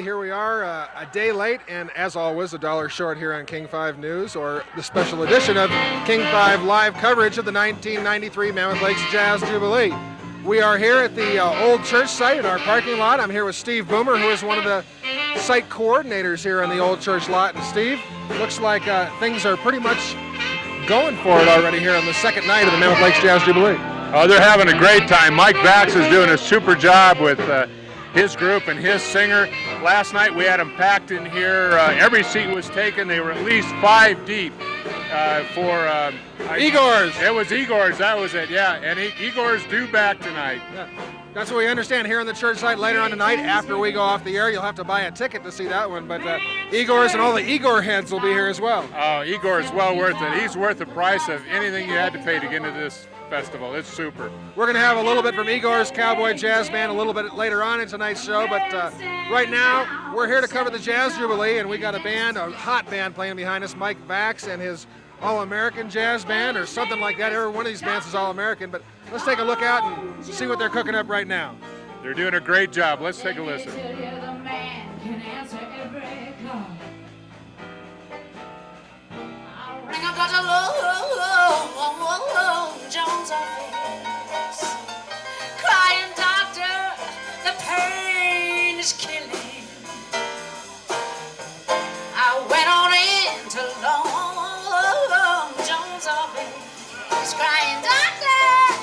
Here we are, a day late, and as always, $1 short here on King 5 News, or the special edition of King 5 live coverage of the 1993 Mammoth Lakes Jazz Jubilee. We are here at the old church site in our parking lot. I'm here with Steve Boomer, who is one of the site coordinators here on the old church lot. And Steve, looks like things are pretty much going for it already here on the second night of the Mammoth Lakes Jazz Jubilee. Oh, they're having a great time. Mike Bax is doing a super job with his group and his singer. Last night we had them packed in here. Every seat was taken. They were at least 5 deep for Igor's. It was Igor's, that was it, yeah. And Igor's due back tonight. Yeah. That's what we understand here on the church site. Later on tonight, after we go off the air, you'll have to buy a ticket to see that one. But Igor's and all the Igor heads will be here as well. Oh, Igor's well worth it. He's worth the price of anything you had to pay to get into this festival. It's super. We're going to have a little bit from Igor's Cowboy Jazz Band a little bit later on in tonight's show, but right now we're here to cover the Jazz Jubilee, and we got a band, a hot band playing behind us, Mike Bax and his All-American Jazz Band, or something like that. Every one of these bands is All-American, but let's take a look out and see what they're cooking up right now. They're doing a great job. Let's take a listen. I got a low Jones office, crying doctor, the pain is killing. I went on into long Jones office, crying doctor,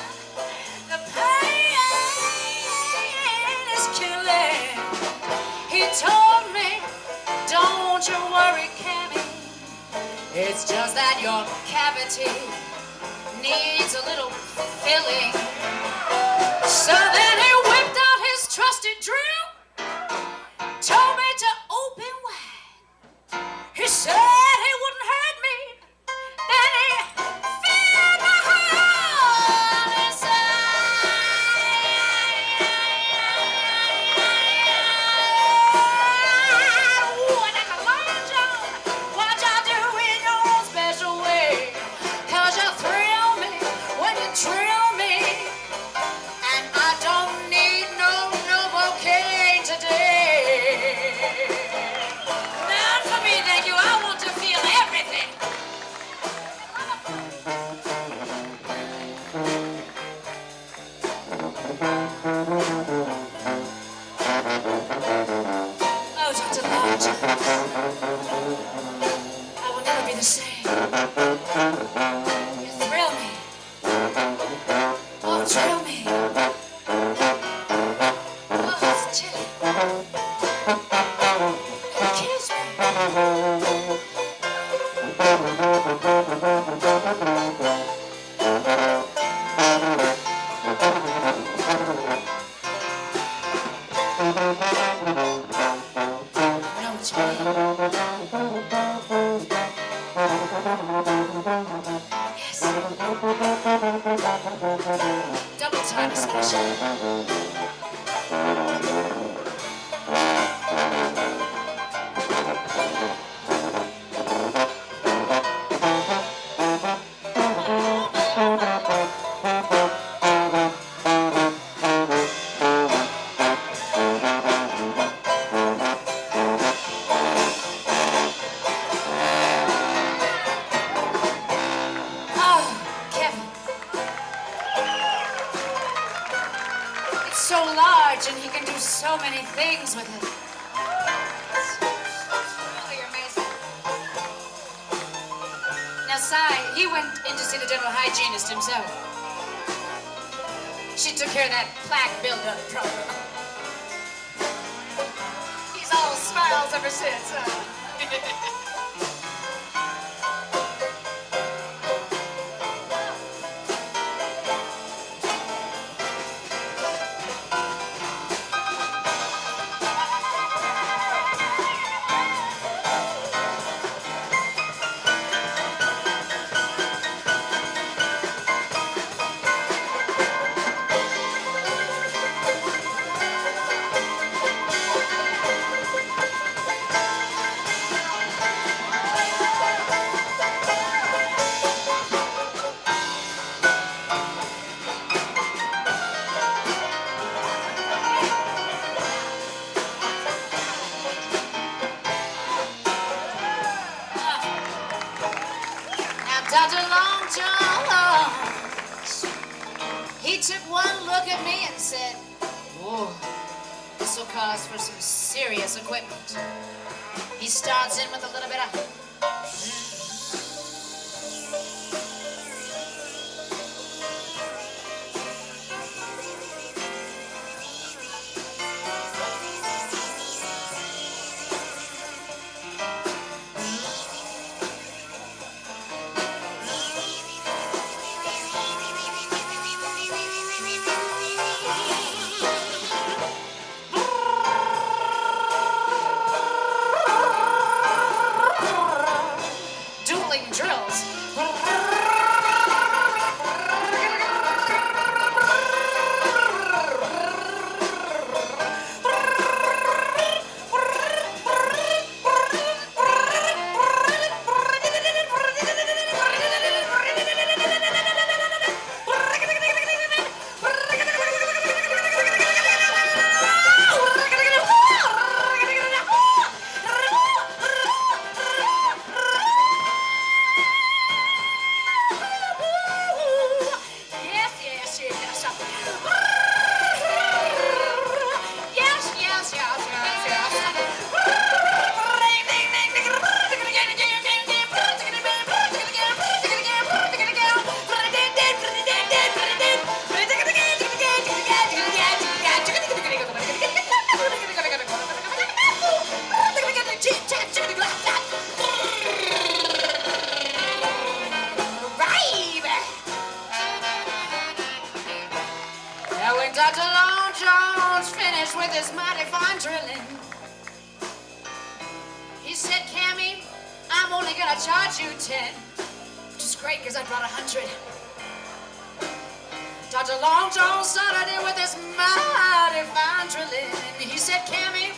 the pain is killing. He told me, don't you worry, Cammy. It's just that your cavity needs a little filling. So then he whipped out his trusty drill, told me to open wide. He said he wouldn't hurt me. Then he filled my heart inside. Ooh, and that's a long John. What y'all do in your own special way? 'Cause you thrill me when you drill me. And I don't need no Novocaine today. Not for me, thank you. I want to feel everything. Oh, Dr. Lodge, I will never be the same. You thrill me. Oh, thrill me. Oh, it's chilly. And kiss me. No, it's me. Yes. Double time is special. Oh, Kevin. It's so large and he can do so many things with it. It's really amazing. Now, Cy, he went in to see the dental hygienist himself. She took care of that plaque buildup problem. He's all smiles ever since, huh? Dr. Long Jones, he took one look at me and said, whoa, this will cause for some serious equipment. He starts in with a little bit of drills. Dr. Long Jones finished with his mighty fine drilling, he said, Cammy, I'm only gonna charge you 10, which is great because I brought 100. Dr. Long Jones started in with his mighty fine drilling. He said, Cammy,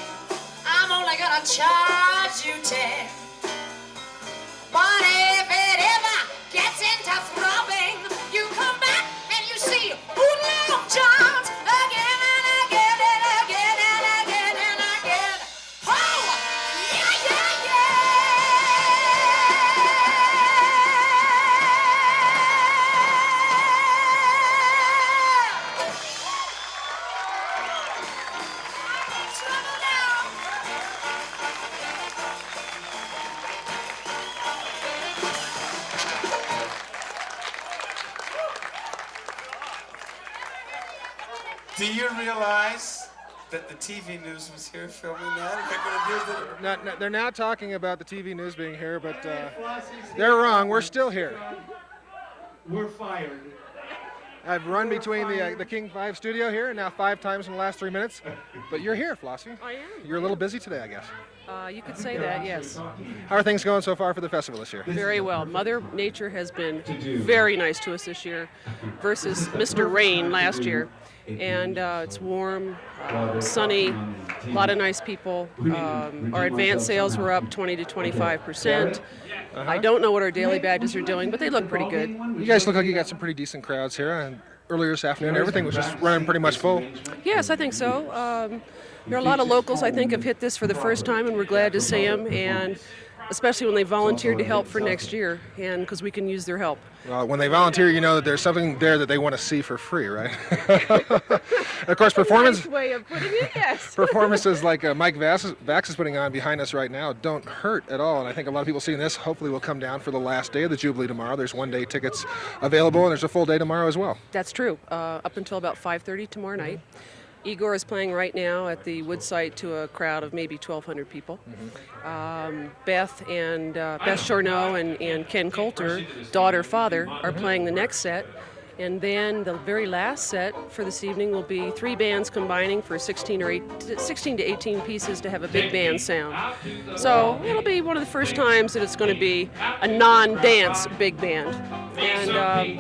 I'm only gonna charge you 10. But if it ever gets into throbbing, you come back and you see Long Jones again and again and again and again and again. Oh, yeah, yeah, Trouble now. Do you realize that the TV news was here filming that? They're now talking about the TV news being here, but they're wrong. We're still here. We're fired. I've run between the King 5 studio here now 5 times in the last 3 minutes, but you're here, Flossie. I am. You're a little busy today, I guess. You could say that, yes. How are things going so far for the festival this year? Very well. Mother Nature has been very nice to us this year versus Mr. Rain last year. And it's warm, sunny, a lot of nice people. Our advance sales were up 20 to 25%. I don't know what our daily badges are doing, but they look pretty good. You guys look like you got some pretty decent crowds here. And earlier this afternoon, everything was just running pretty much full. Yes, I think so. There are a lot of locals, I think, have hit this for the first time, and we're glad to see them, and especially when they volunteered to help for next year, and because we can use their help. Well, when they volunteer, you know that there's something there that they want to see for free, right? Of course, performance. Nice way of putting it, yes. Performances like Mike Vax is putting on behind us right now don't hurt at all, and I think a lot of people seeing this hopefully will come down for the last day of the Jubilee tomorrow. There's one-day tickets available, and there's a full day tomorrow as well. That's true. Up until about 5:30 tomorrow night. Igor is playing right now at the wood site to a crowd of maybe 1,200 people. Beth Chorneau and Ken Coulter, daughter, father, are playing the next set. And then the very last set for this evening will be 3 bands combining for 16 to 18 pieces to have a big band sound. So it'll be one of the first times that it's going to be a non-dance big band. And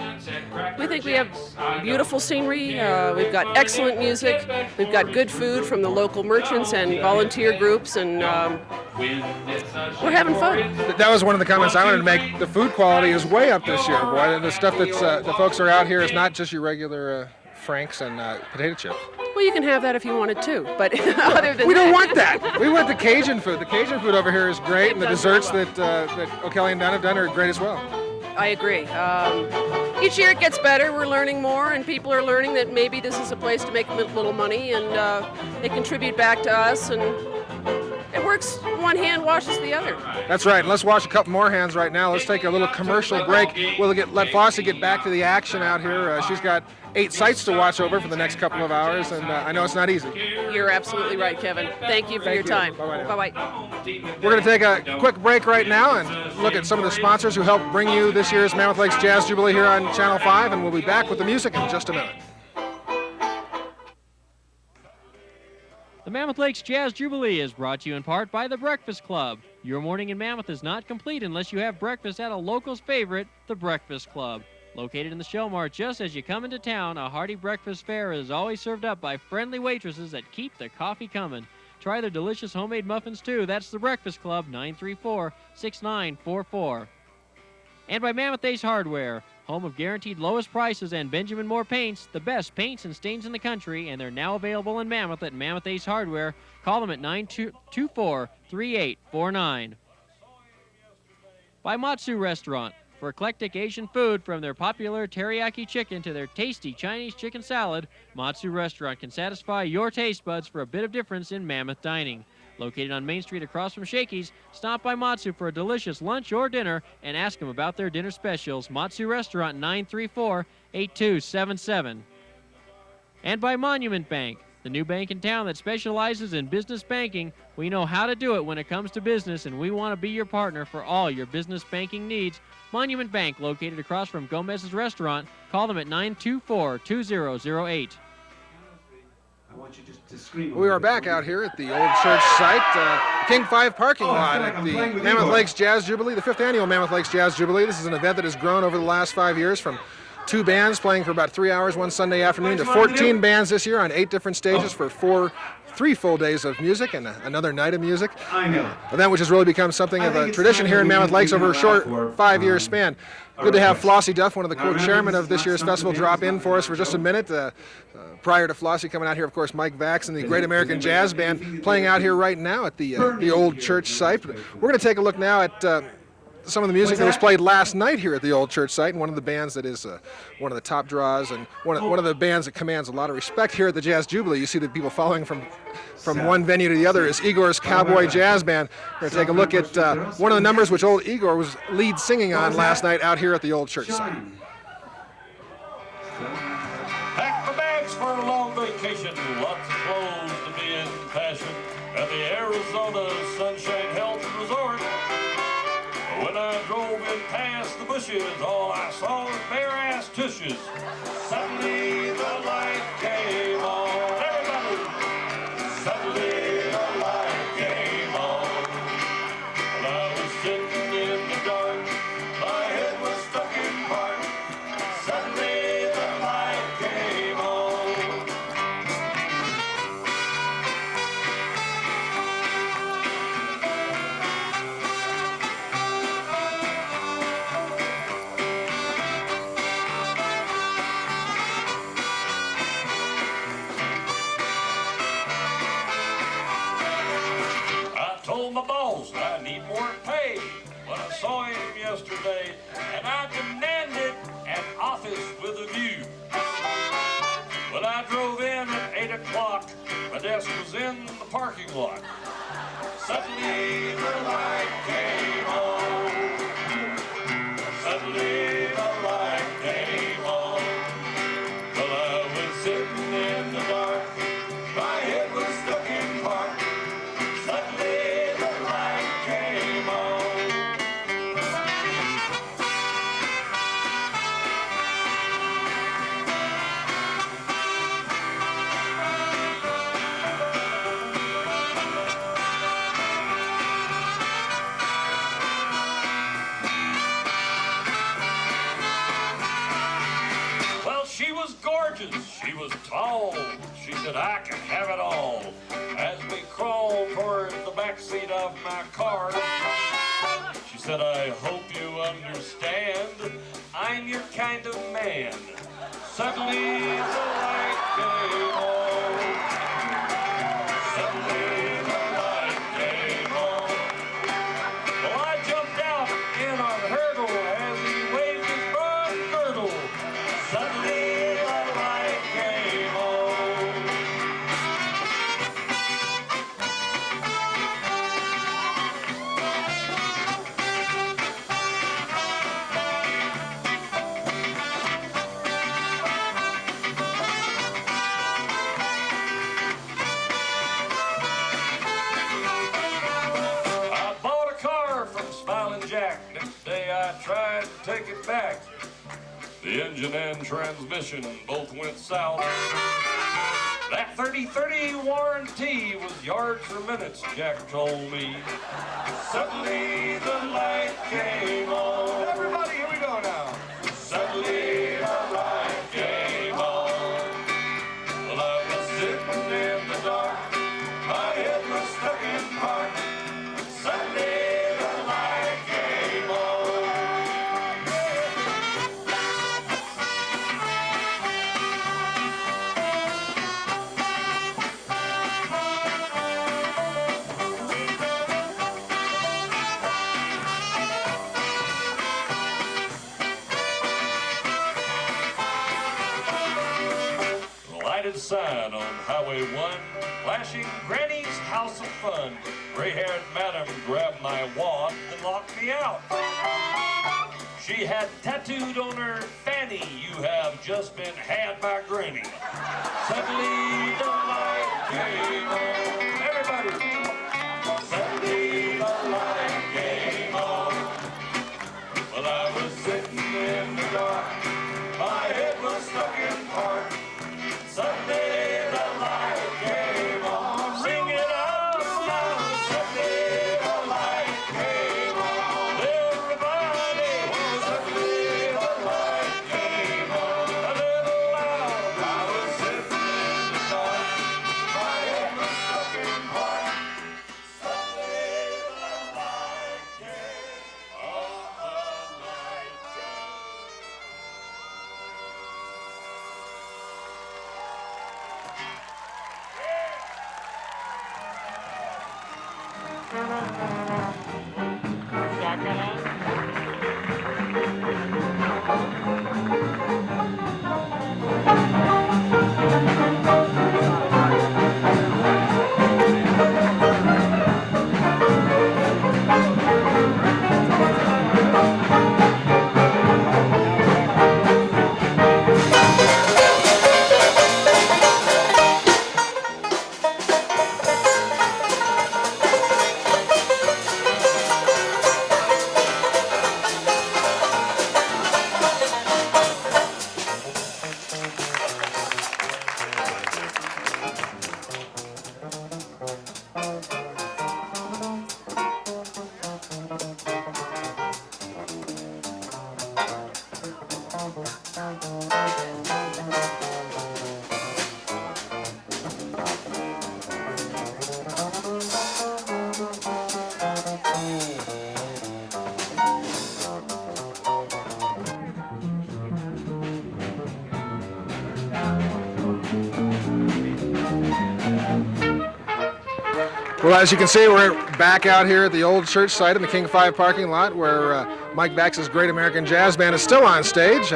we think we have beautiful scenery, we've got excellent music, we've got good food from the local merchants and volunteer groups, and we're having fun. That was one of the comments I wanted to make. The food quality is way up this year, boy. And the stuff that's the folks are out here is not just your regular Franks and potato chips. Well, you can have that if you wanted to, but other than we don't want that. We want the Cajun food. The Cajun food over here is great, and the desserts that O'Kelly and Dunn have done are great as well. I agree. Each year it gets better. We're learning more, and people are learning that maybe this is a place to make a little money, and they contribute back to us, and it works. One hand washes the other. That's right. Let's wash a couple more hands right now. Let's take a little commercial break. We'll let Flossie get back to the action out here. She's got 8 sites to watch over for the next couple of hours, and I know it's not easy. You're absolutely right, Kevin. Thank you for your time. Bye-bye. Bye-bye. We're going to take a quick break right now and look at some of the sponsors who helped bring you this year's Mammoth Lakes Jazz Jubilee here on Channel 5, and we'll be back with the music in just a minute. The Mammoth Lakes Jazz Jubilee is brought to you in part by the Breakfast Club. Your morning in Mammoth is not complete unless you have breakfast at a local's favorite, the Breakfast Club. Located in the Shell Mart just as you come into town, a hearty breakfast fare is always served up by friendly waitresses that keep the coffee coming. Try their delicious homemade muffins too. That's the Breakfast Club, 934-6944. And by Mammoth Ace Hardware, home of guaranteed lowest prices and Benjamin Moore paints, the best paints and stains in the country, and they're now available in Mammoth at Mammoth Ace Hardware. Call them at 924-3849. By Matsu Restaurant, for eclectic Asian food from their popular teriyaki chicken to their tasty Chinese chicken salad, Matsu Restaurant can satisfy your taste buds for a bit of difference in Mammoth dining. Located on Main Street across from Shakey's, stop by Matsu for a delicious lunch or dinner and ask them about their dinner specials. Matsu Restaurant, 934-8277. And by Monument Bank, the new bank in town that specializes in business banking. We know how to do it when it comes to business, and we want to be your partner for all your business banking needs. Monument Bank, located across from Gomez's Restaurant. Call them at 924-2008. I want you to scream. We are back out here at the old church site, King 5 parking lot at the Mammoth Lakes Jazz Jubilee, the 5th annual Mammoth Lakes Jazz Jubilee. This is an event that has grown over the last 5 years from 2 bands playing for about 3 hours one Sunday afternoon to 14 bands this year on 8 different stages for 3 full days of music and another night of music. I know. Event which has really become something of a tradition here in Mammoth Lakes over a short 5-year span. Good to have Flossie Duff, one of the co-chairmen of this year's festival, drop in for us for just a minute. Prior to Flossie coming out here, of course, Mike Vax and the Great American Jazz Band playing out here right now at the old church site. We're going to take a look now at some of the music that was played last night here at the old church site, and one of the bands that is one of the top draws and one of the bands that commands a lot of respect here at the Jazz Jubilee. You see the people following from one venue to the other is Igor's Cowboy Jazz Band. We're going to take a look at one of the numbers which old Igor was lead singing on last night out here at the old church site. Pack the bags for a long vacation, lots of clothes to be in fashion at the Arizona Sunshine Health Resort. When I drove in past the bushes, all I saw was bare-ass tushes. Suddenly the light came on. Everybody! Suddenly the light came on. And I was sitting in the dark. My head was stuck in park. Suddenly the light came on. Told my boss I need more pay when I saw him yesterday, and I demanded an office with a view. When I drove in at 8 o'clock, my desk was in the parking lot. Suddenly the light came on. Suddenly the light came on. Well, I was sitting in the dark. My head was stuck in park. Suddenly she was gorgeous, she was tall. She said, I can have it all. As we crawled toward the backseat of my car, she said, I hope you understand, I'm your kind of man. Suddenly the light came on. Suddenly the light came on. Well, I jumped out in a hurdle as he waved back. The engine and transmission both went south. That 30-30 warranty was yards or minutes, Jack told me. Suddenly the light came on. Everybody, here we go now. Suddenly the light came on. Well, I was sitting in the dark. My head was stuck in park. Suddenly the light came on. Lighted sign on Highway 1, flashing Granny's House of Fun. Gray-haired madam grabbed my wand and locked me out. She had tattooed on her fanny, "You have just been had by Granny." Suddenly the light came on. Everybody. Suddenly the light came on. Well, I was sitting in the dark. My head was stuck in park. Suddenly the light came on. Sing it out loud. Suddenly the light came on. Everybody. Suddenly the light came on. A little loud. I was sitting in the dark. My head was stuck in park. Suddenly the light came on. The light came. Well, as you can see, we're back out here at the old church site in the King 5 parking lot where Mike Bax's Great American Jazz Band is still on stage,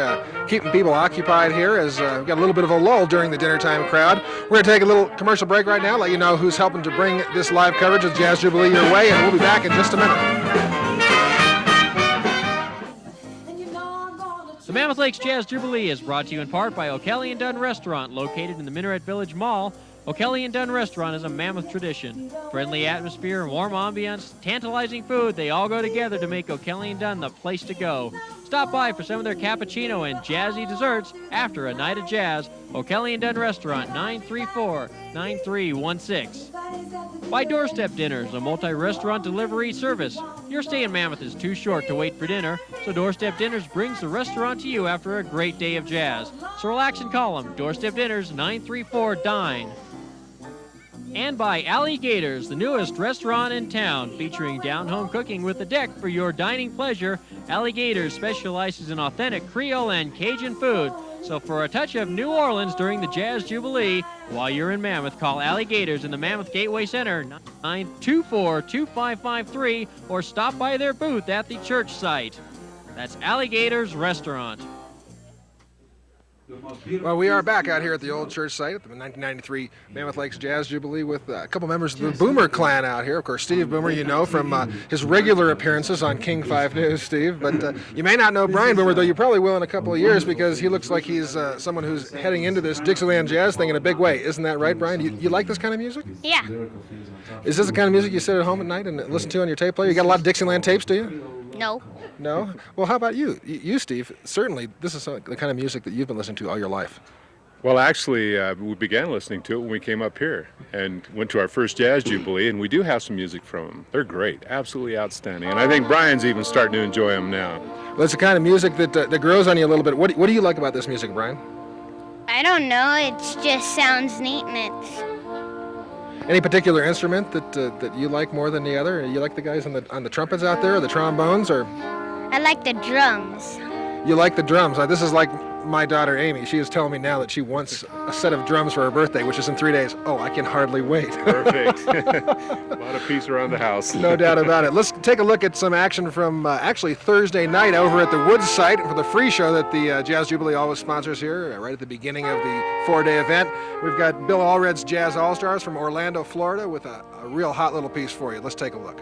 keeping people occupied here as we've got a little bit of a lull during the dinnertime crowd. We're going to take a little commercial break right now, let you know who's helping to bring this live coverage of Jazz Jubilee your way, and we'll be back in just a minute. The Mammoth Lakes Jazz Jubilee is brought to you in part by O'Kelly & Dunn Restaurant, located in the Minaret Village Mall. O'Kelly & Dunn Restaurant is a Mammoth tradition. Friendly atmosphere, warm ambiance, tantalizing food, they all go together to make O'Kelly & Dunn the place to go. Stop by for some of their cappuccino and jazzy desserts after a night of jazz. O'Kelly & Dunn Restaurant, 934-9316. By Doorstep Dinners, a multi-restaurant delivery service. Your stay in Mammoth is too short to wait for dinner, so Doorstep Dinners brings the restaurant to you after a great day of jazz. So relax and call them. Doorstep Dinners, 934-DINE. And by Alligators, the newest restaurant in town, featuring down-home cooking with a deck for your dining pleasure. Alligators specializes in authentic Creole and Cajun food. So for a touch of New Orleans during the Jazz Jubilee, while you're in Mammoth, call Alligators in the Mammoth Gateway Center, 924-2553, or stop by their booth at the church site. That's Alligators Restaurant. Well, we are back out here at the old church site at the 1993 Mammoth Lakes Jazz Jubilee with a couple members of the Boomer clan out here. Of course, Steve Boomer, you know from his regular appearances on King 5 News, Steve. But you may not know Brian Boomer, though you probably will in a couple of years because he looks like he's someone who's heading into this Dixieland jazz thing in a big way. Isn't that right, Brian? You like this kind of music? Yeah. Is this the kind of music you sit at home at night and listen to on your tape player? You got a lot of Dixieland tapes, do you? No. No? Well, how about you? You, Steve, certainly this is the kind of music that you've been listening to all your life. Well, actually, we began listening to it when we came up here and went to our first Jazz Jubilee, and we do have some music from them. They're great, absolutely outstanding, and I think Brian's even starting to enjoy them now. Well, it's the kind of music that grows on you a little bit. What do you like about this music, Brian? I don't know. It just sounds neat and Any particular instrument that you like more than the other? You like the guys on the trumpets out there, or the trombones, or? I like the drums. You like the drums. This is like my daughter Amy. She is telling me now that she wants a set of drums for her birthday, which is in 3 days. Oh, I can hardly wait. Perfect. A lot of peace around the house. No doubt about it. Let's take a look at some action from actually Thursday night over at the Woods site for the free show that the Jazz Jubilee always sponsors here right at the beginning of the 4-day event. We've got Bill Allred's Jazz All-Stars from Orlando, Florida with a real hot little piece for you. Let's take a look.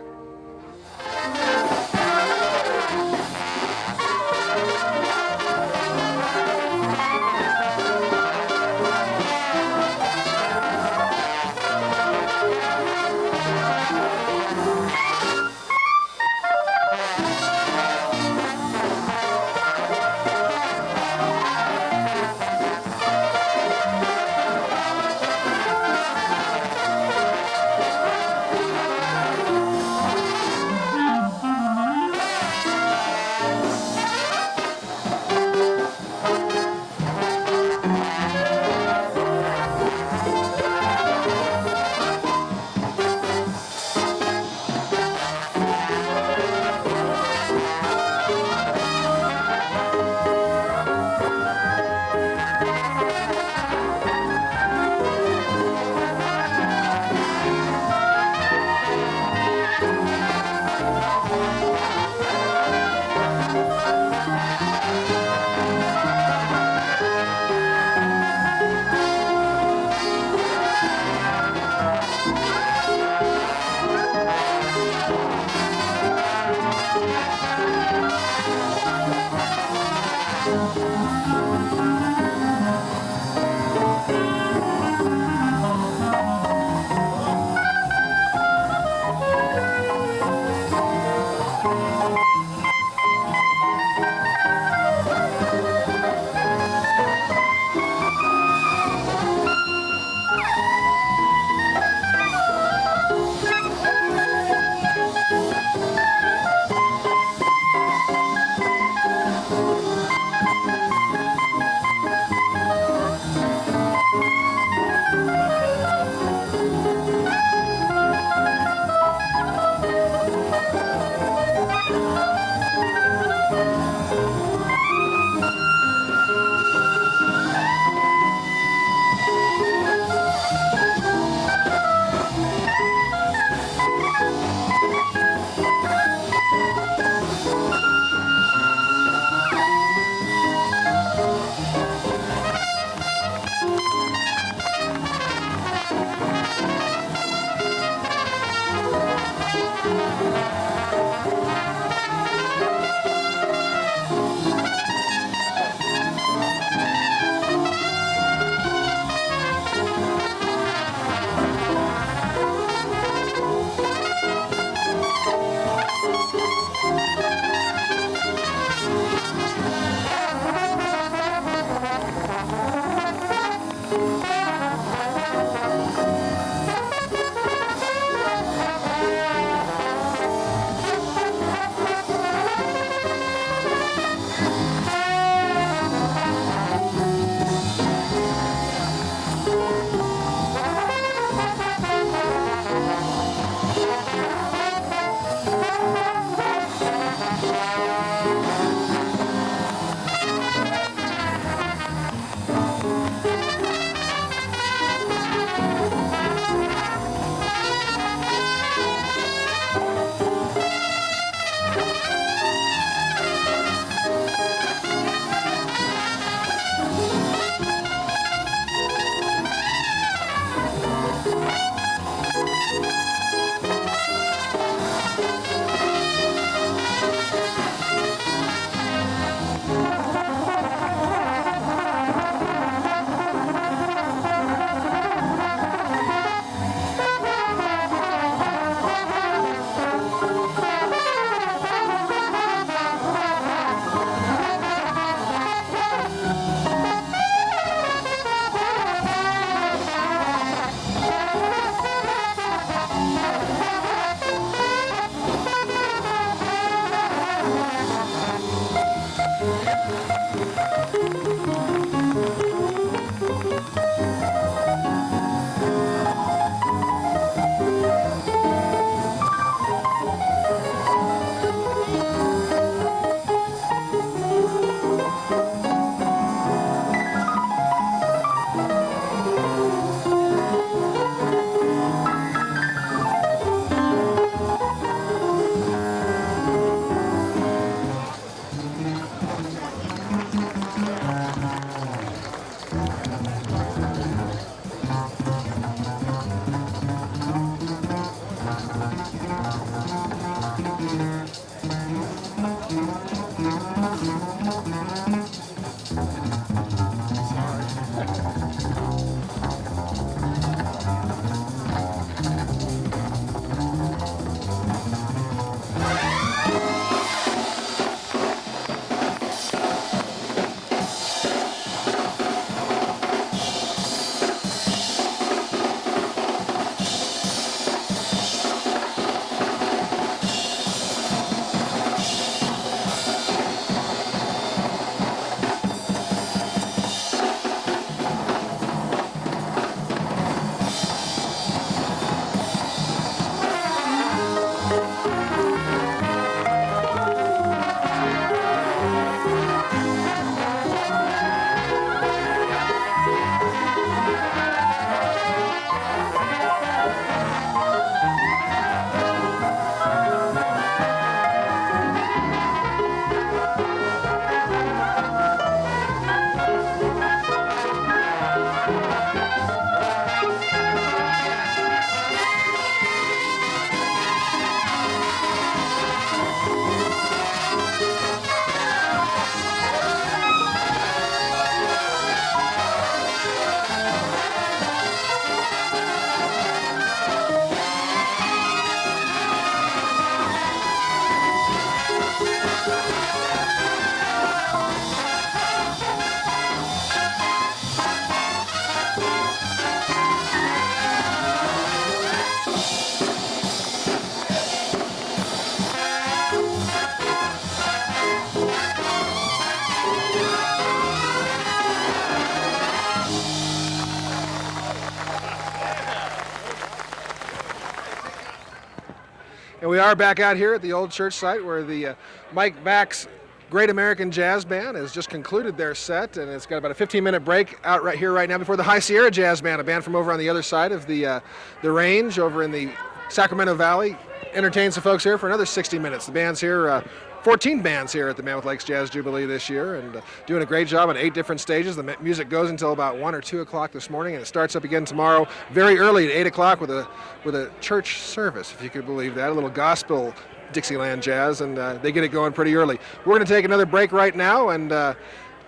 We are back out here at the old church site where the Mike Bax Great American Jazz Band has just concluded their set, and it's got about a 15-minute break out right here right now before the High Sierra Jazz Band, a band from over on the other side of the range over in the Sacramento Valley, entertains the folks here for another 60 minutes. The band's here, 14 bands here at the Mammoth Lakes Jazz Jubilee this year, and doing a great job on 8 different stages. The music goes until about 1 or 2 o'clock this morning, and it starts up again tomorrow very early at 8 o'clock with a church service, if you could believe that, a little gospel Dixieland jazz, and they get it going pretty early. We're going to take another break right now and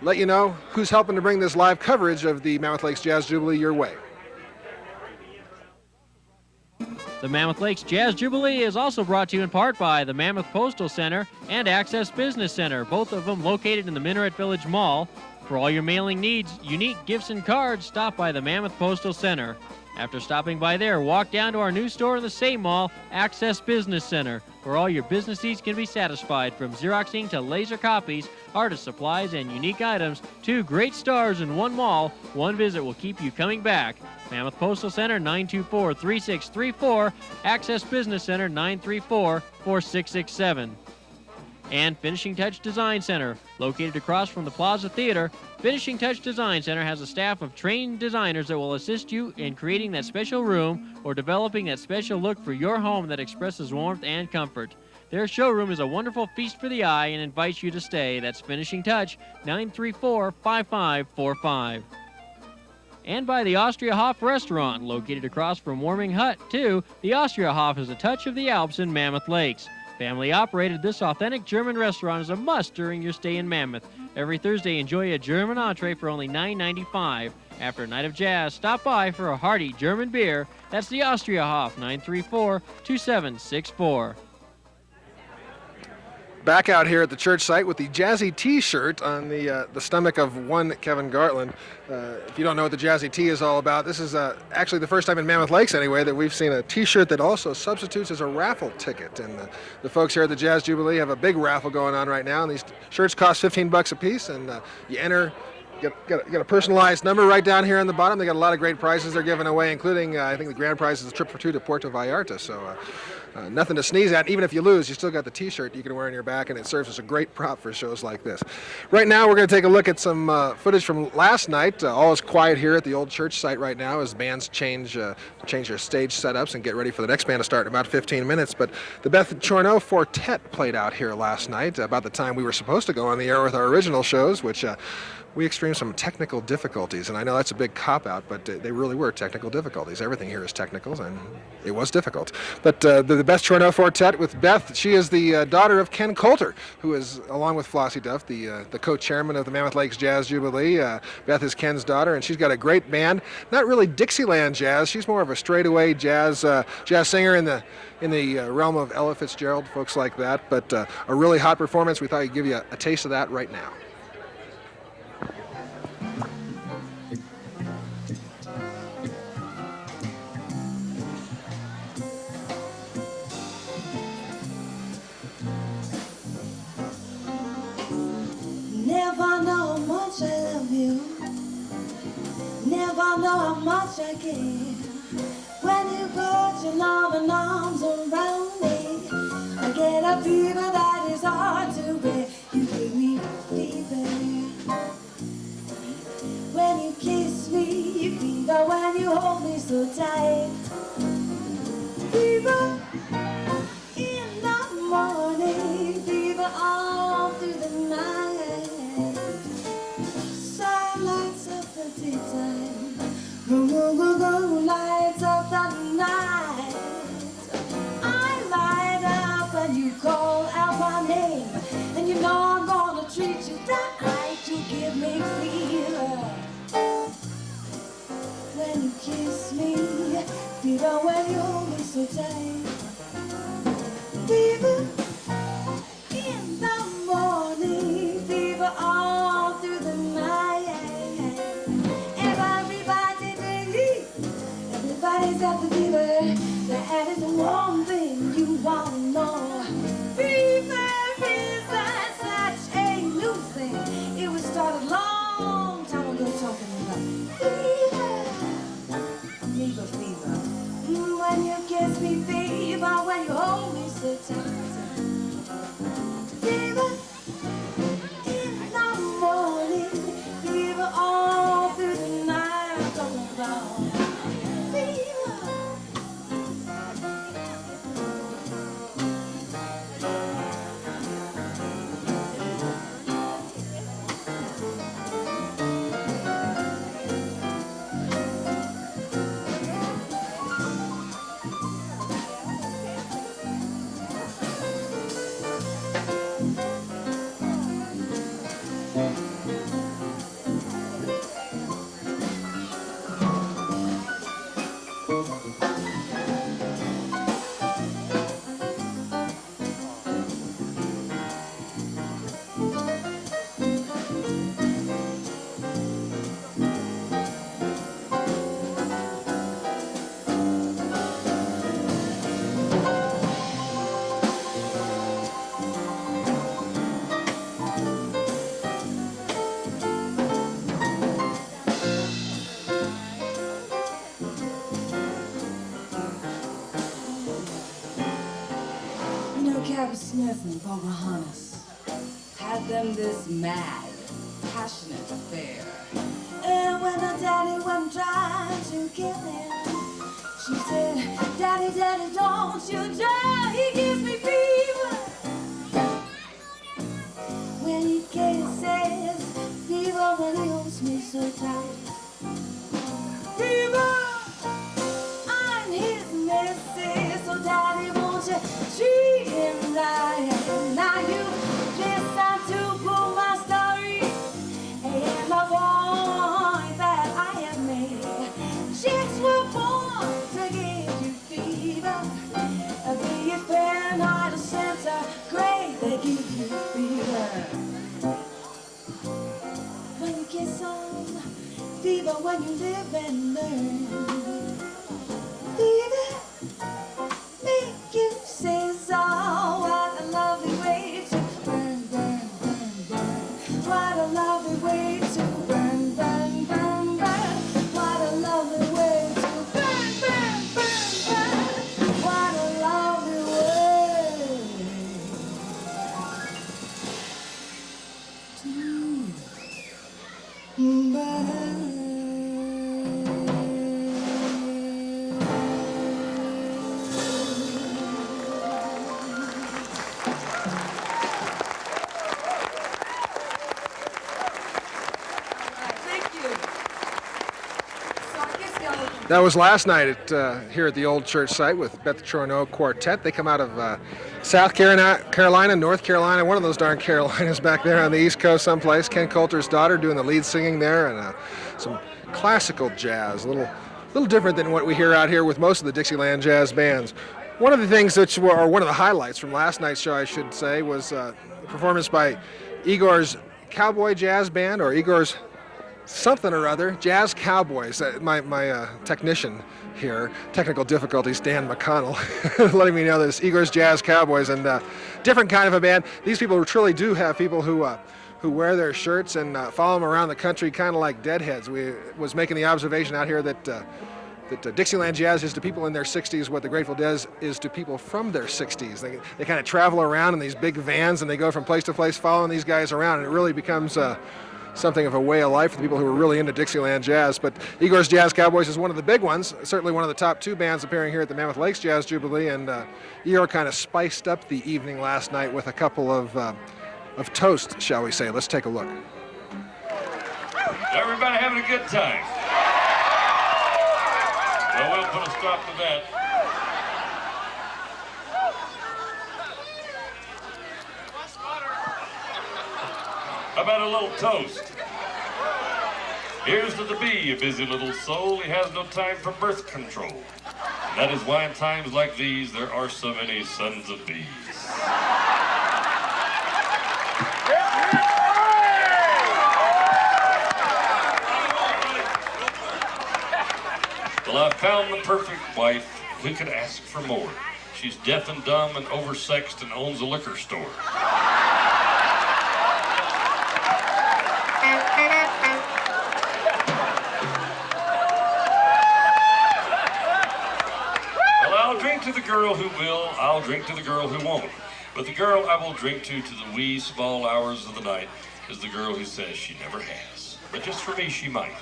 let you know who's helping to bring this live coverage of the Mammoth Lakes Jazz Jubilee your way. The Mammoth Lakes Jazz Jubilee is also brought to you in part by the Mammoth Postal Center and Access Business Center, both of them located in the Minaret Village Mall. For all your mailing needs, unique gifts and cards, stop by the Mammoth Postal Center. After stopping by there, walk down to our new store in the same mall, Access Business Center, where all your business needs can be satisfied, from Xeroxing to laser copies, artist supplies, and unique items. 2 great stores in one mall. One visit will keep you coming back. Mammoth Postal Center, 924-3634. Access Business Center, 934-4667. And Finishing Touch Design Center, located across from the Plaza Theater. Finishing Touch Design Center has a staff of trained designers that will assist you in creating that special room or developing that special look for your home that expresses warmth and comfort. Their showroom is a wonderful feast for the eye and invites you to stay. That's Finishing Touch, 934-5545. And by the Austria Hof Restaurant, located across from Warming Hut 2, the Austria Hof is a touch of the Alps in Mammoth Lakes. Family operated, this authentic German restaurant is a must during your stay in Mammoth. Every Thursday, enjoy a German entree for only $9.95. After a night of jazz, stop by for a hearty German beer. That's the Austria Hof, 934-2764. Back out here at the church site with the Jazzy T-shirt on the stomach of one Kevin Gartland. If you don't know what the Jazzy T is all about, this is actually the first time in Mammoth Lakes anyway that we've seen a T-shirt that also substitutes as a raffle ticket. And the folks here at the Jazz Jubilee have a big raffle going on right now, and these shirts cost $15 a piece, and you enter. Got a personalized number right down here on the bottom. They got a lot of great prizes they're giving away, including I think the grand prize is a trip for 2 to Puerto Vallarta. So nothing to sneeze at. Even if you lose, you still got the T-shirt you can wear on your back, and it serves as a great prop for shows like this. Right now, we're going to take a look at some footage from last night. All is quiet here at the old church site right now as bands change their stage setups and get ready for the next band to start in about 15 minutes. But the Beth Chorneau Fortet played out here last night about the time we were supposed to go on the air with our original shows, which we experienced some technical difficulties, and I know that's a big cop-out, but they really were technical difficulties. Everything here is technicals, and it was difficult. But the Beth Chorneau Fortet with Beth, she is the daughter of Ken Coulter, who is, along with Flossie Duff, the co-chairman of the Mammoth Lakes Jazz Jubilee. Beth is Ken's daughter, and she's got a great band. Not really Dixieland jazz. She's more of a straightaway jazz singer in the realm of Ella Fitzgerald, folks like that. But a really hot performance. We thought we'd give you a taste of that right now. Never know how much I love you. Never know how much I care. When you put your loving arms around me, I get a fever that is hard to bear. You give me fever. When you kiss me, you fever. When you hold me so tight, fever in the morning, fever all through the night. Silence of the daytime, lights of the night. I light up when you call out my name, and you know I'm gonna treat you right to give me fever. When you kiss me, fever when you hold me so tight. Fever in the morning, fever all through the night. Everybody's got the fever. That is the one thing you want to know. Fever isn't such a new thing. It was started long time ago talking about fever. Fever. When you kiss me, fever. When you hold me so Captain Smith and Pocahontas had them this mad, passionate affair. And when her daddy went trying to kill him, she said, Daddy, Daddy, don't you dare, he gives me fever. When he kisses, fever when he holds me so tight. Fever, I'm his missus, so Daddy, won't you treat him right? Now you listen to pull my story and my point that I have made. Chicks were born to give you fever. Be it Fahrenheit or centigrade, they give you fever. When you kiss on fever, when you live and learn. Fever, make you say so. What a lovely way to burn, burn, burn, burn. What a lovely way to burn, burn, burn, burn. What a lovely way to burn, burn, burn, burn. What a lovely way to burn. That was last night here at the Old Church site with Beth Chorneau Quartet. They come out of South Carolina, North Carolina, one of those darn Carolinas back there on the East Coast someplace. Ken Coulter's daughter doing the lead singing there, and some classical jazz, a little different than what we hear out here with most of the Dixieland jazz bands. One of the things that or one of the highlights from last night's show, I should say, was a performance by Igor's Cowboy Jazz Band, or Igor's something or other, Jazz Cowboys. My technician here, technical difficulties, Dan McConnell, letting me know that it's Igor's Jazz Cowboys, and different kind of a band. These people truly do have people who wear their shirts and follow them around the country, kind of like deadheads. We was making the observation out here that Dixieland jazz is to people in their 60s what the Grateful Dead is to people from their 60s. They kind of travel around in these big vans, and they go from place to place following these guys around, and it really becomes something of a way of life for the people who are really into Dixieland jazz. But Igor's Jazz Cowboys is one of the big ones, certainly one of the top two bands appearing here at the Mammoth Lakes Jazz Jubilee, and Igor kind of spiced up the evening last night with a couple of toasts, shall we say. Let's take a look. Everybody having a good time? Well, we'll put a stop to that. How about a little toast? Here's to the bee, a busy little soul. He has no time for birth control. And that is why in times like these, there are so many sons of bees. Well, I found the perfect wife. Who could ask for more? She's deaf and dumb and oversexed and owns a liquor store. To the girl who will, I'll drink to the girl who won't. But the girl I will drink to the wee small hours of the night is the girl who says she never has. But just for me, she might.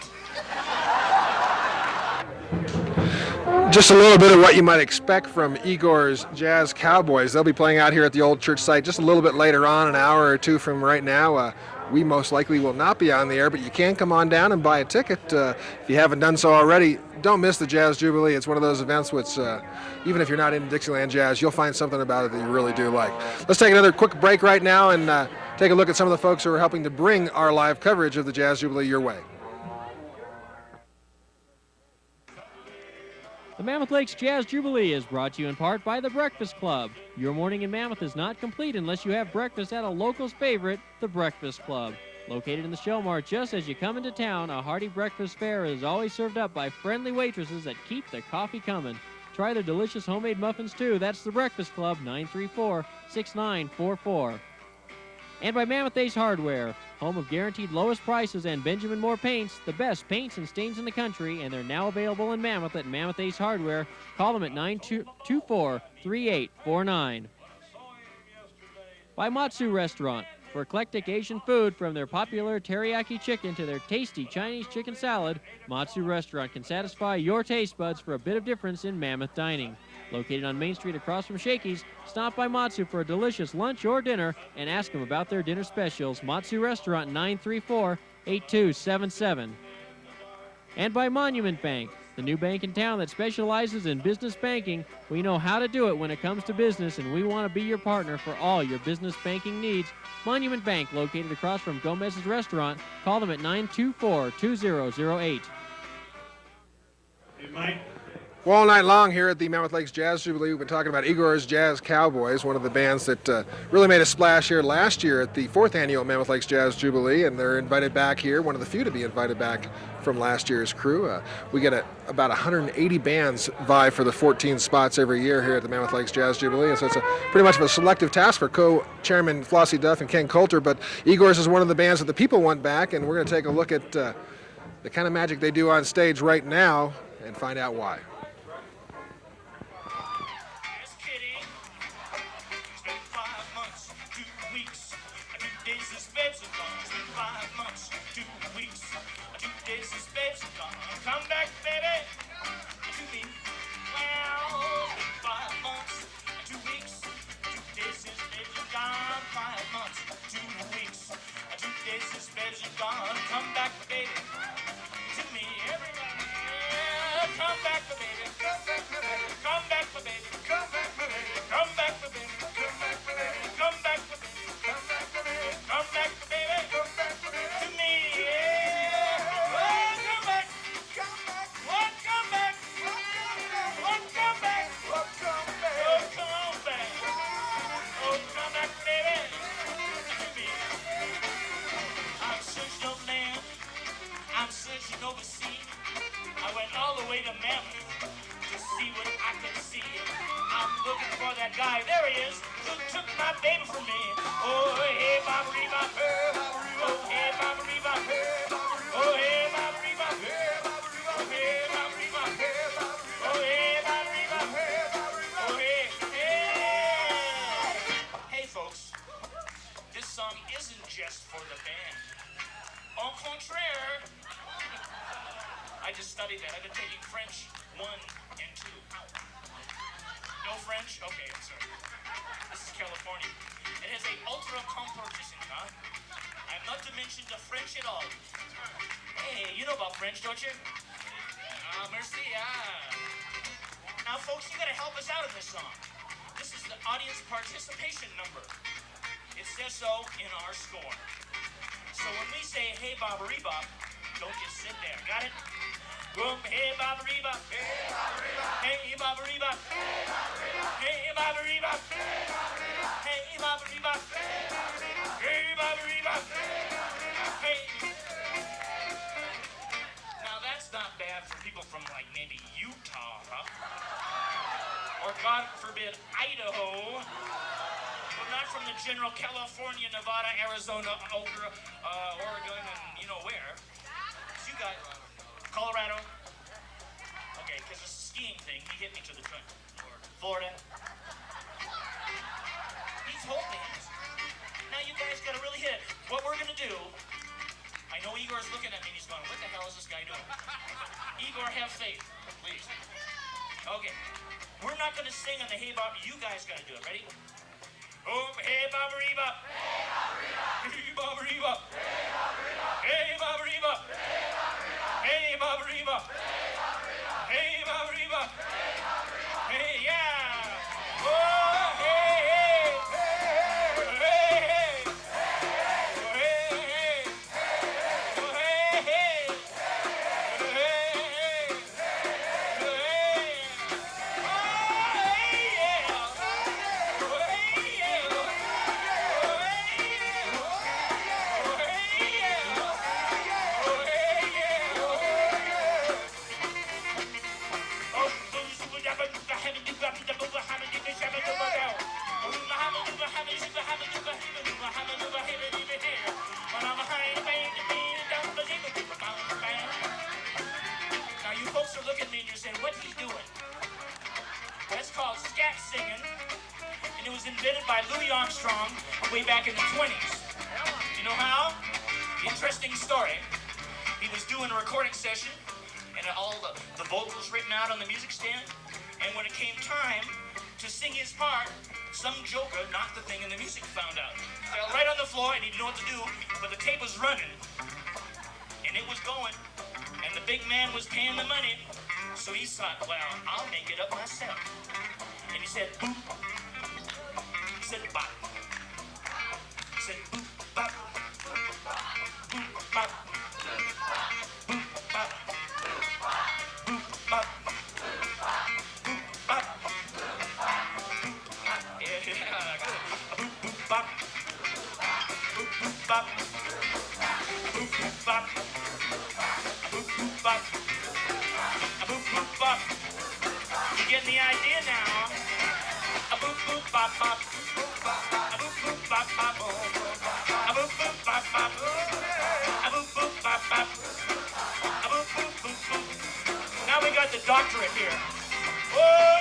Just a little bit of what you might expect from Igor's Jazz Cowboys. They'll be playing out here at the Old Church site just a little bit later on, an hour or two from right now. We most likely will not be on the air, but you can come on down and buy a ticket if you haven't done so already. Don't miss the Jazz Jubilee. It's one of those events which, even if you're not into Dixieland jazz, you'll find something about it that you really do like. Let's take another quick break right now and take a look at some of the folks who are helping to bring our live coverage of the Jazz Jubilee your way. The Mammoth Lakes Jazz Jubilee is brought to you in part by the Breakfast Club. Your morning in Mammoth is not complete unless you have breakfast at a local's favorite, the Breakfast Club. Located in the Show Mart just as you come into town, a hearty breakfast fare is always served up by friendly waitresses that keep the coffee coming. Try their delicious homemade muffins too. That's the Breakfast Club, 934-6944. And by Mammoth Ace Hardware, home of guaranteed lowest prices and Benjamin Moore paints, the best paints and stains in the country, and they're now available in Mammoth at Mammoth Ace Hardware. Call them at 924-3849. By Matsu Restaurant. For eclectic Asian food from their popular teriyaki chicken to their tasty Chinese chicken salad, Matsu Restaurant can satisfy your taste buds for a bit of difference in Mammoth dining. Located on Main Street across from Shakey's, stop by Matsu for a delicious lunch or dinner and ask them about their dinner specials. Matsu Restaurant, 934-8277. And by Monument Bank, the new bank in town that specializes in business banking. We know how to do it when it comes to business, and we want to be your partner for all your business banking needs. Monument Bank, located across from Gomez's Restaurant. Call them at 924-2008. Hey, Mike. Well, all night long here at the Mammoth Lakes Jazz Jubilee, we've been talking about Igor's Jazz Cowboys, one of the bands that really made a splash here last year at the 4th annual Mammoth Lakes Jazz Jubilee, and they're invited back here, one of the few to be invited back from last year's crew. We get about 180 bands vie for the 14 spots every year here at the Mammoth Lakes Jazz Jubilee, and so it's pretty much of a selective task for co-chairman Flossie Duff and Ken Coulter, but Igor's is one of the bands that the people want back, and we're going to take a look at the kind of magic they do on stage right now and find out why. Come back, baby, to me. Well, 5 months, 2 weeks, 2 days since baby's gone. 5 months, 2 weeks, 2 days since baby's gone. Come back, baby, to me. Everybody, yeah. Come back, baby. Come back, baby. Come back, baby. Come back, baby. Come back, baby. Come back, baby. Come back, baby. Come back, baby. Come back, baby. Come back, baby. To me, yeah. Overseas, I went all the way to Mammoth to see what I could see. I'm looking for that guy. There he is, who took my baby from me. Oh, hey, Baba Reba. Oh, hey, Baba Reba. Oh, hey, Baba Reba. Oh, hey, Baba Reba. Oh, hey, Baba Reba. Oh, hey, hey. Hey, folks, this song isn't just for the band. Au contraire. I just studied that. I've been taking French 1 and 2. No French? Okay, I'm sorry. This is California. It has a ultra composition, huh? I'm not to mention the French at all. Hey, you know about French, don't you? Merci, Now, folks, you gotta help us out in this song. This is the audience participation number. It says so in our score. So when we say, hey, Baba Rebop, don't just sit there. Got it? Hey, Baba Reba. Hey, Baba Reba. Hey, Baba Reba. Hey, Baba Reba. Hey, Baba Reba. Hey, Baba Reba. Hey. Now that's not bad for people from like maybe Utah, huh? Or God forbid, Idaho. But not from the general California, Nevada, Arizona, Oregon, and you know where. You got Colorado. Okay, because it's a skiing thing. He hit me to the trunk. Florida. He told me. Now you guys got to really hit it. What we're going to do, I know Igor's looking at me and he's going, what the hell is this guy doing? Igor, have faith, please. Okay. We're not going to sing on the Hey Bob. You guys got to do it. Ready? Oh, hey, Baba Reba. Hey, Baba Reba. Hey, Baba Reba. Hey, Baba Reba. Hey, Baba Reba. Hey, yeah. Oh, hey, hey. Hey, hey. Oh, hey, hey. Oh, hey, hey. Oh, hey, hey. Oh, hey. Now you folks are looking at me and you're saying, what's he doing? That's called scat singing. and it was invented by Louis Armstrong way back in the 20s. You know how? Interesting story. He was doing a recording session, and all the vocals written out on the music stand, and when it came time to sing his part, some joker knocked the thing and the music found out. Fell right on the floor and he didn't know what to do, but the tape was running, and it was going, and the big man was paying the money, so he thought, well, I'll make it up myself. And he said, boop. He said, bop. He said, boop, bop. Boop, bop. Boop, bop. Boop, bop. Boop, bop. Yeah, good. Boop, boop, bop. Boop, boop, bop. Boop, boop, bop. Boop, boop, bop. Boop, boop, bop. You getting the idea now? A boop, boop, bop, bop. A boop, boop, bop, bop. A boop, boop, bop, bop. A boop, boop, bop, bop. A boop, boop, boop, boop. Now we got the doctorate here. Oh,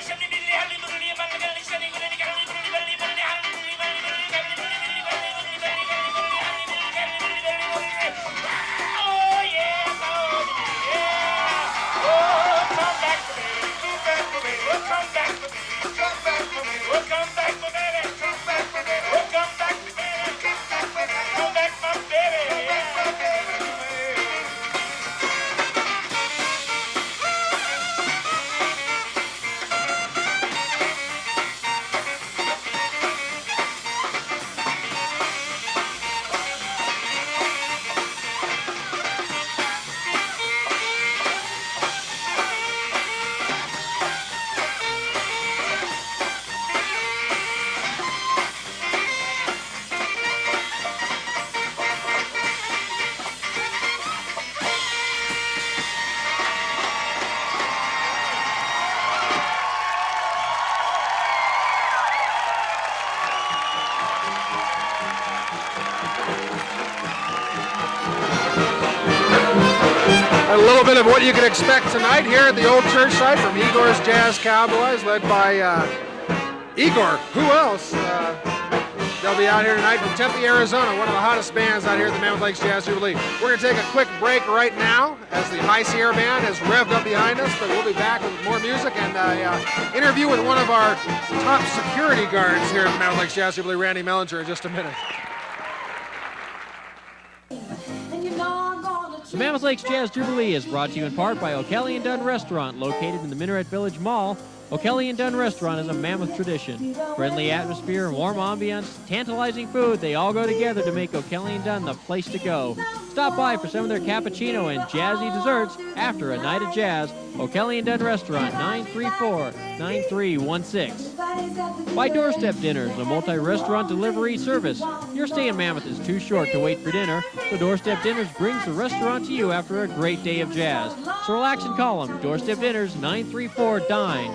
A little bit of what you can expect tonight here at the old church site from Igor's Jazz Cowboys, led by Igor. Who else? They'll be out here tonight from Tempe, Arizona, one of the hottest bands out here at the Mammoth Lakes Jazz Jubilee. We're going to take a quick break right now as the High Sierra Band has revved up behind us, but we'll be back with more music and an interview with one of our top security guards here at the Mammoth Lakes Jazz Jubilee, Randy Mellinger, in just a minute. The Mammoth Lakes Jazz Jubilee is brought to you in part by O'Kelly and Dunn Restaurant, located in the Minaret Village Mall. O'Kelly and Dunn Restaurant is a Mammoth tradition. Friendly atmosphere, warm ambiance, tantalizing food, they all go together to make O'Kelly and Dunn the place to go. Stop by for some of their cappuccino and jazzy desserts after a night of jazz. O'Kelly and Dunn Restaurant, 934-9316. By Doorstep Dinners, a multi-restaurant delivery service. Your stay in Mammoth is too short to wait for dinner, so Doorstep Dinners brings the restaurant to you after a great day of jazz. So relax and call them, Doorstep Dinners, 934-DINE.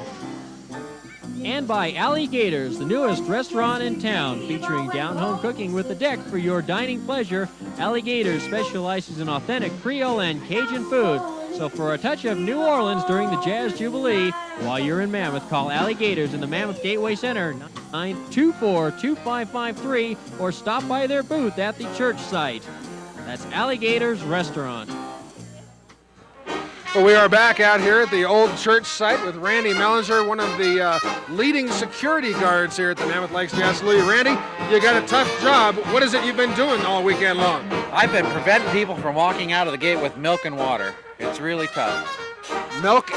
And by Alligators, the newest restaurant in town, featuring down-home cooking with a deck for your dining pleasure. Alligators specializes in authentic Creole and Cajun food. So for a touch of New Orleans during the Jazz Jubilee, while you're in Mammoth, call Alligators in the Mammoth Gateway Center, 924-2553, or stop by their booth at the church site. That's Alligators Restaurant. Well, we are back out here at the old church site with Randy Mellinger, one of the leading security guards here at the Mammoth Lakes Jazz Jubilee. Randy, you got a tough job. What is it you've been doing all weekend long? I've been preventing people from walking out of the gate with milk and water. It's really tough. Milk?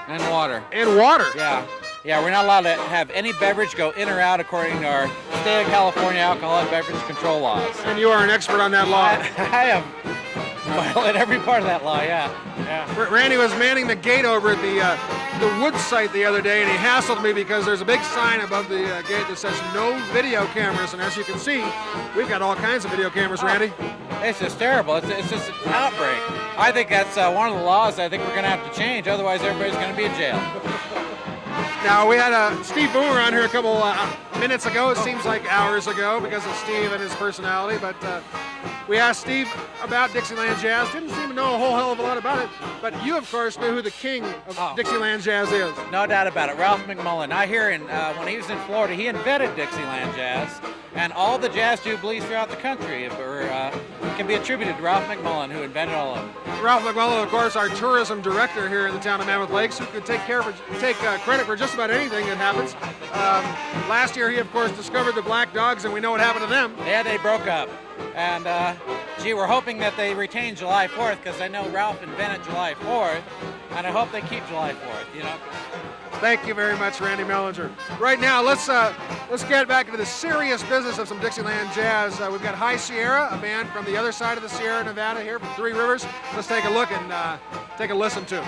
And water. And water? Yeah. Yeah, we're not allowed to have any beverage go in or out according to our state of California alcohol and beverage control laws. And you are an expert on that law. I am. Violate every part of that law, yeah. Randy was manning the gate over at the wood site the other day, and he hassled me because there's a big sign above the gate that says no video cameras. And as you can see, we've got all kinds of video cameras, Randy. It's just terrible. It's just an outbreak. I think that's one of the laws I think we're going to have to change. Otherwise, everybody's going to be in jail. Now, we had Steve Boomer on here a couple minutes ago. It seems like hours ago because of Steve and his personality. But we asked Steve about Dixieland Jazz. Didn't seem to know a whole hell of a lot about it. But you, of course, knew who the king of Dixieland Jazz is. No doubt about it, Ralph McMullen. I hear when he was in Florida, he invented Dixieland Jazz, and all the jazz jubilees throughout the country can be attributed to Ralph McMullen, who invented all of them. Ralph McMullen, of course, our tourism director here in the town of Mammoth Lakes, who could take credit for just about anything that happens. Last year, he, of course, discovered the black dogs, and we know what happened to them. Yeah, they broke up. And, gee, we're hoping that they retain July 4th, because I know Ralph invented July 4th, and I hope they keep July 4th, you know. Thank you very much, Randy Mellinger. Right now, let's get back into the serious business of some Dixieland Jazz. We've got High Sierra, a band from the other side of the Sierra Nevada here from Three Rivers. Let's take a look and take a listen to.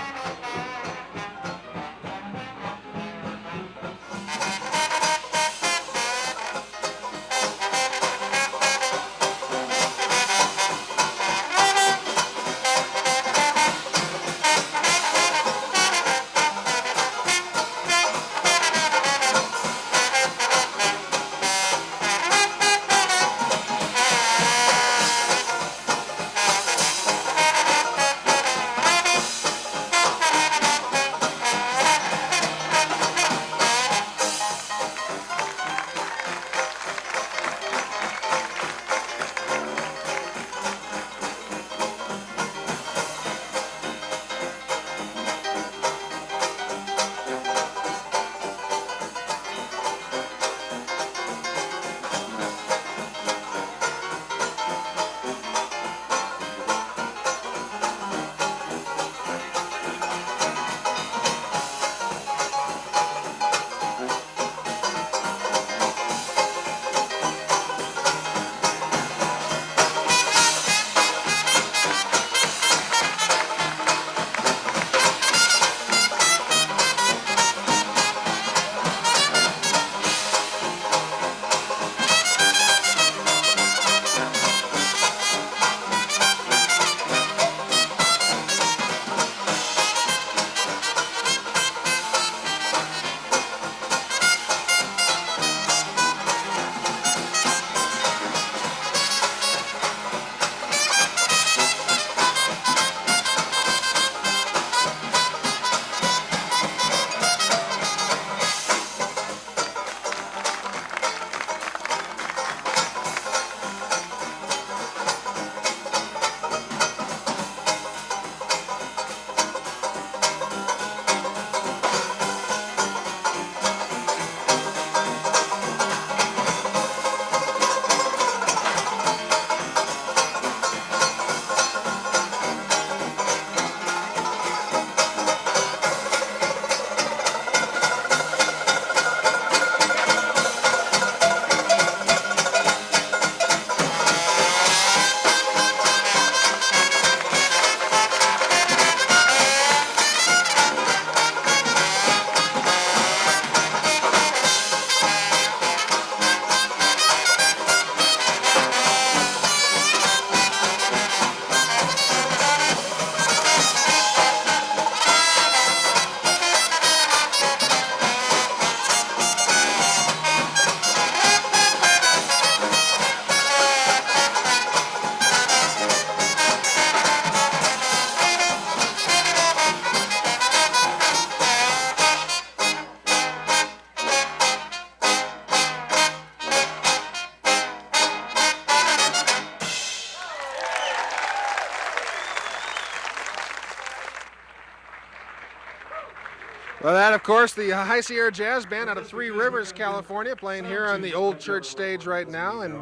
Well, that, of course, the High Sierra Jazz Band out of Three Rivers, California, playing here on the Old Church stage right now. And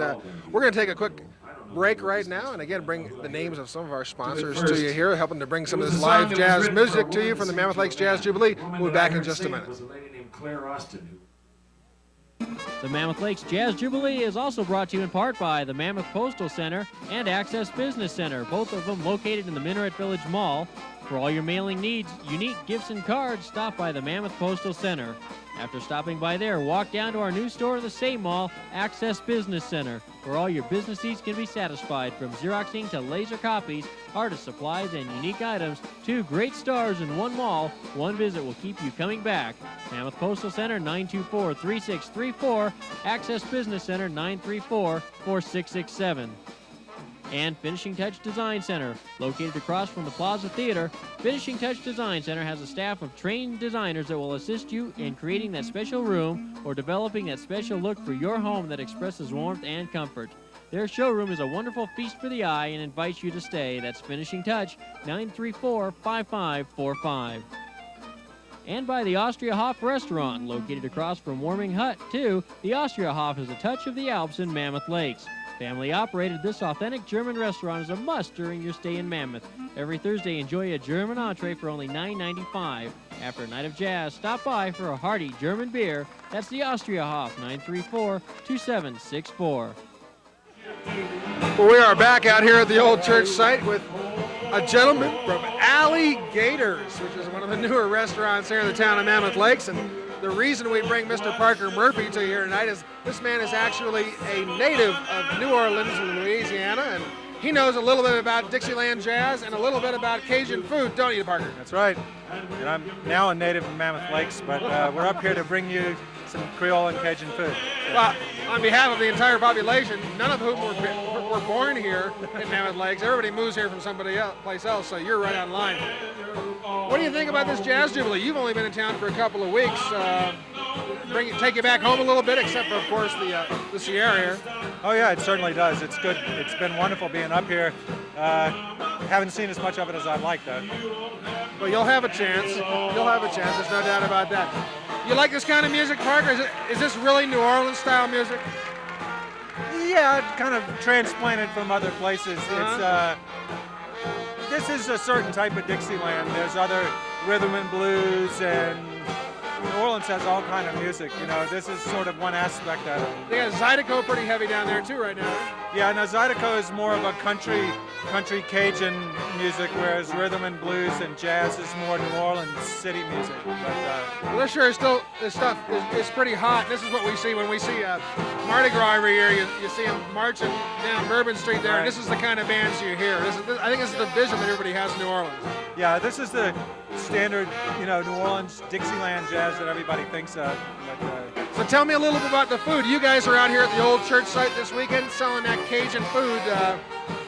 we're going to take a quick break right now and, again, bring the names of some of our sponsors to you here, helping to bring some of this live jazz music to you from the Mammoth Lakes Jazz Jubilee. We'll be back in just a minute. The Mammoth Lakes Jazz Jubilee is also brought to you in part by the Mammoth Postal Center and Access Business Center, both of them located in the Minaret Village Mall. For all your mailing needs, unique gifts and cards, stop by the Mammoth Postal Center. After stopping by there, walk down to our new store in the same mall, Access Business Center, where all your business needs can be satisfied, from Xeroxing to laser copies, artist supplies, and unique items. 2 great stores in one mall. One visit will keep you coming back. Mammoth Postal Center, 924-3634. Access Business Center, 934-4667. And Finishing Touch Design Center, located across from the Plaza Theater. Finishing Touch Design Center has a staff of trained designers that will assist you in creating that special room or developing that special look for your home that expresses warmth and comfort. Their showroom is a wonderful feast for the eye and invites you to stay. That's Finishing Touch, 934-5545. And by the Austria Hof Restaurant, located across from Warming Hut, too. The Austria Hof is a touch of the Alps in Mammoth Lakes. Family operated, this authentic German restaurant is a must during your stay in Mammoth. Every Thursday, enjoy a German entree for only $9.95. After a night of jazz, stop by for a hearty German beer. That's the Austria Hof, 934-2764. Well, we are back out here at the old church site with a gentleman from Alligators, which is one of the newer restaurants here in the town of Mammoth Lakes. And the reason we bring Mr. Parker Murphy to you here tonight is this man is actually a native of New Orleans, Louisiana, and he knows a little bit about Dixieland jazz and a little bit about Cajun food, don't you, Parker? That's right. And I'm now a native of Mammoth Lakes, but we're up here to bring you some Creole and Cajun food. Well, on behalf of the entire population, none of whom were born here in Mammoth Lakes, everybody moves here from place else, so you're right on line. What do you think about this Jazz Jubilee? You've only been in town for a couple of weeks. Take you back home a little bit, except for, of course, the Sierra here. Oh yeah, it certainly does. It's good. It's been wonderful being up here. Haven't seen as much of it as I'd like, though. Well, you'll have a chance. You'll have a chance. There's no doubt about that. You like this kind of music, Parker? Is this really New Orleans style music? Yeah, kind of transplanted from other places. This is a certain type of Dixieland. There's other rhythm and blues, and New Orleans has all kind of music. You know, this is sort of one aspect of it. They got Zydeco pretty heavy down there too right now. Yeah, now Zydeco is more of a country Cajun music, whereas rhythm and blues and jazz is more New Orleans city music. Well, this sure is still, this stuff is pretty hot. This is what we see when we see Mardi Gras every year. You see them marching down Bourbon Street there. Right. And this is the kind of bands you hear. I think this is the vision that everybody has in New Orleans. Yeah, this is the standard, New Orleans Dixieland jazz that everybody thinks of. So tell me a little bit about the food. You guys are out here at the old church site this weekend selling that Cajun food.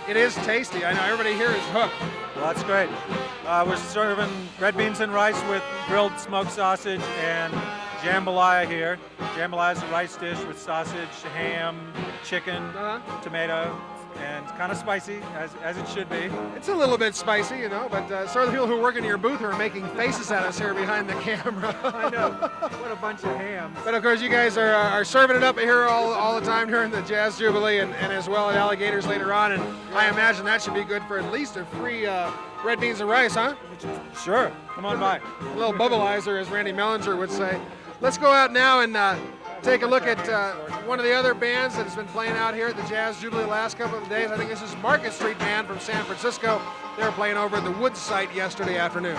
It is tasty. I know everybody here is hooked. Well, that's great. We're serving red beans and rice with grilled smoked sausage and jambalaya here. Jambalaya is a rice dish with sausage, ham, chicken, tomato, and it's kind of spicy, as it should be. It's a little bit spicy, but so are the people who work in your booth who are making faces at us here behind the camera. I know. What a bunch of hams. But of course, you guys are serving it up here all the time during the Jazz Jubilee and as well at Alligators later on. And I imagine that should be good for at least a free red beans and rice, huh? Sure. Come on by. A little bubbleizer, as Randy Mellinger would say. Let's go out now and take a look at one of the other bands that has been playing out here at the Jazz Jubilee the last couple of days. I think this is Market Street Band from San Francisco. They were playing over at the Woods site yesterday afternoon.